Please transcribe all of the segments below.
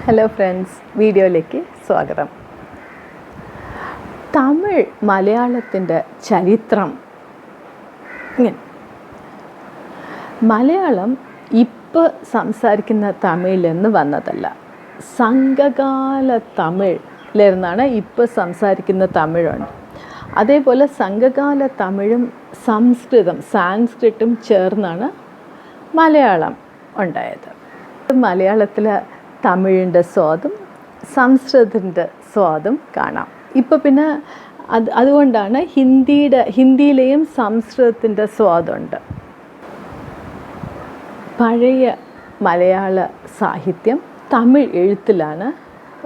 Hello friends, വീഡിയോയിലേക്ക് സ്വാഗതം. തമിഴ് മലയാളത്തിൻ്റെ ചരിത്രം ഇങ്ങനെ. മലയാളം ഇപ്പോൾ സംസാരിക്കുന്ന തമിഴിൽ നിന്ന് വന്നതല്ല. സംഘകാല തമിഴിലിരുന്നാണ് ഇപ്പോൾ സംസാരിക്കുന്ന തമിഴുണ്ട്. അതേപോലെ സംഘകാല തമിഴും സാൻസ്ക്രിറ്റും ചേർന്നാണ് മലയാളം ഉണ്ടായത്. മലയാളത്തിൽ തമിഴിൻ്റെ സ്വാദും സംസ്കൃതത്തിൻ്റെ സ്വാദും കാണാം. ഇപ്പോൾ പിന്നെ അതുകൊണ്ടാണ് ഹിന്ദിയിലെയും സംസ്കൃതത്തിൻ്റെ സ്വാദുണ്ട്. പഴയ മലയാള സാഹിത്യം തമിഴ് എഴുത്തിലാണ്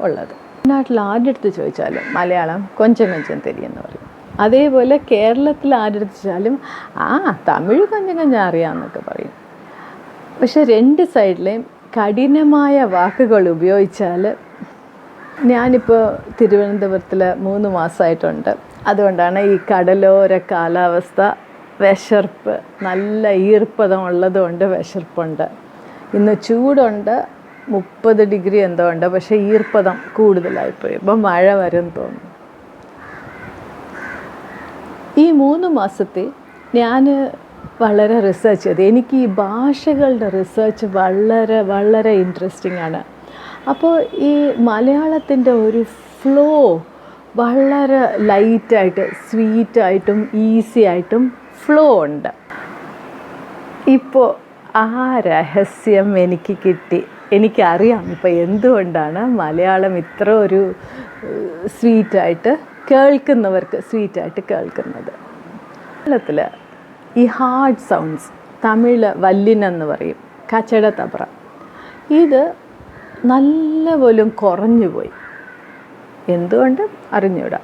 ഉള്ളത്. നാട്ടിൽ ആരുടെ അടുത്ത് ചോദിച്ചാലും മലയാളം കൊഞ്ചം തെരിയെന്ന് പറയും. അതേപോലെ കേരളത്തിൽ ആരുടെ അടുത്ത് ചോദിച്ചാലും തമിഴ് കൊഞ്ചം അറിയാമെന്നൊക്കെ പറയും. പക്ഷെ രണ്ട് സൈഡിലെയും കഠിനമായ വാക്കുകൾ ഉപയോഗിച്ചാൽ, ഞാനിപ്പോൾ തിരുവനന്തപുരത്തിൽ 3 മാസമായിട്ടുണ്ട്. അതുകൊണ്ടാണ് ഈ കടലോര കാലാവസ്ഥ, വിശർപ്പ്, നല്ല ഈർപ്പതം ഉള്ളതുകൊണ്ട് വിശർപ്പുണ്ട്. ഇന്ന് ചൂടുണ്ട്, 30 ഡിഗ്രി എന്തോ ഉണ്ട്, പക്ഷേ ഈർപ്പതം കൂടുതലായിപ്പോയി. ഇപ്പം മഴ വരും തോന്നുന്നു. ഈ 3 മാസത്തെ ഞാൻ വളരെ റിസർച്ച് ചെയ്തു. എനിക്ക് ഈ ഭാഷകളുടെ റിസർച്ച് വളരെ ഇൻട്രസ്റ്റിംഗ് ആണ്. അപ്പോൾ ഈ മലയാളത്തിൻ്റെ ഒരു ഫ്ലോ വളരെ ലൈറ്റായിട്ട്, സ്വീറ്റായിട്ടും ഈസി ആയിട്ടും ഫ്ലോ ഉണ്ട്. ഇപ്പോൾ ആ രഹസ്യം എനിക്ക് കിട്ടി. എനിക്കറിയാം ഇപ്പോൾ എന്തുകൊണ്ടാണ് മലയാളം ഇത്ര ഒരു സ്വീറ്റായിട്ട് കേൾക്കുന്നവർക്ക് സ്വീറ്റായിട്ട് കേൾക്കുന്നത്. മലയാളത്തിൽ ഈ ഹാർഡ് സൗണ്ട്സ്, തമിഴ് വല്ലിനെന്ന് പറയും, കച്ചട തബ്ര, ഇത് നല്ല പോലും കുറഞ്ഞു പോയി. എന്തുകൊണ്ട് അറിഞ്ഞൂടാ.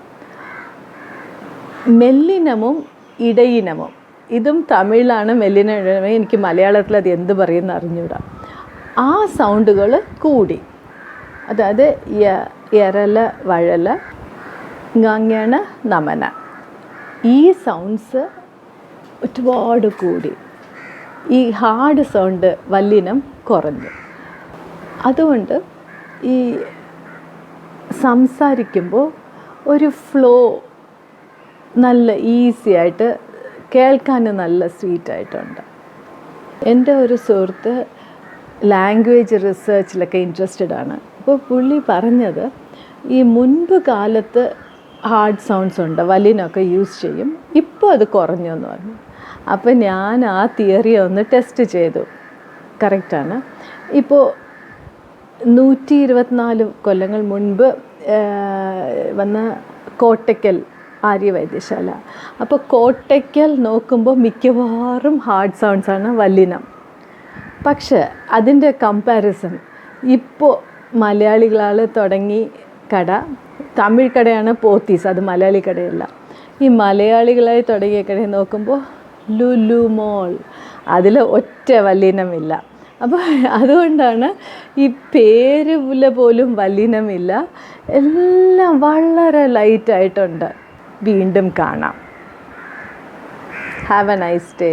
മെല്ലിനമും ഇടയിനമും, ഇതും തമിഴിലാണ് മെല്ലിനം. എനിക്ക് മലയാളത്തിൽ അത് എന്ത് പറയുമെന്ന് അറിഞ്ഞൂടാ. ആ സൗണ്ടുകൾ കൂടി. അതായത് എരല, വഴല, ngങ്ങണ, നമന, ഈ സൗണ്ട്സ് ഒരുപാട് കൂടി. ഈ ഹാർഡ് സൗണ്ട് വല്ലിനം കുറഞ്ഞു. അതുകൊണ്ട് ഈ സംസാരിക്കുമ്പോൾ ഒരു ഫ്ലോ നല്ല ഈസി ആയിട്ട് കേൾക്കാൻ നല്ല സ്വീറ്റായിട്ടുണ്ട്. എൻ്റെ ഒരു സുഹൃത്ത് ലാംഗ്വേജ് റിസർച്ചിലൊക്കെ ഇൻട്രസ്റ്റഡ് ആണ്. അപ്പോൾ പുള്ളി പറഞ്ഞത്, ഈ മുൻപ് കാലത്ത് ഹാർഡ് സൗണ്ട്സ് ഉണ്ട്, വല്ലിനൊക്കെ യൂസ് ചെയ്യും, ഇപ്പോൾ അത് കുറഞ്ഞു എന്ന് പറഞ്ഞു. അപ്പോൾ ഞാൻ ആ തിയറി ഒന്ന് ടെസ്റ്റ് ചെയ്തു. കറക്റ്റാണ്. ഇപ്പോൾ 124 കൊല്ലങ്ങൾ മുൻപ് വന്ന കോട്ടയ്ക്കൽ ആര്യവൈദ്യശാല. അപ്പോൾ കോട്ടയ്ക്കൽ നോക്കുമ്പോൾ മിക്കവാറും ഹാർഡ് സൗണ്ട്സാണ് വല്ലിനം. പക്ഷേ അതിൻ്റെ കമ്പാരിസൺ ഇപ്പോൾ മലയാളികളാൽ തുടങ്ങി കട, തമിഴ് കടയാണ് പോത്തീസ്, അത് മലയാളി കടയല്ല. ഈ മലയാളികളായി തുടങ്ങിയ കടയിൽ നോക്കുമ്പോൾ ലുലു മോൾ, അതിൽ ഒറ്റ വല്ലിനമില്ല. അപ്പോൾ അതുകൊണ്ടാണ് ഈ പേര് പോലും വല്ലിനമില്ല. എല്ലാം വളരെ ലൈറ്റായിട്ടുണ്ട്. വീണ്ടും കാണാം. Have A nice day.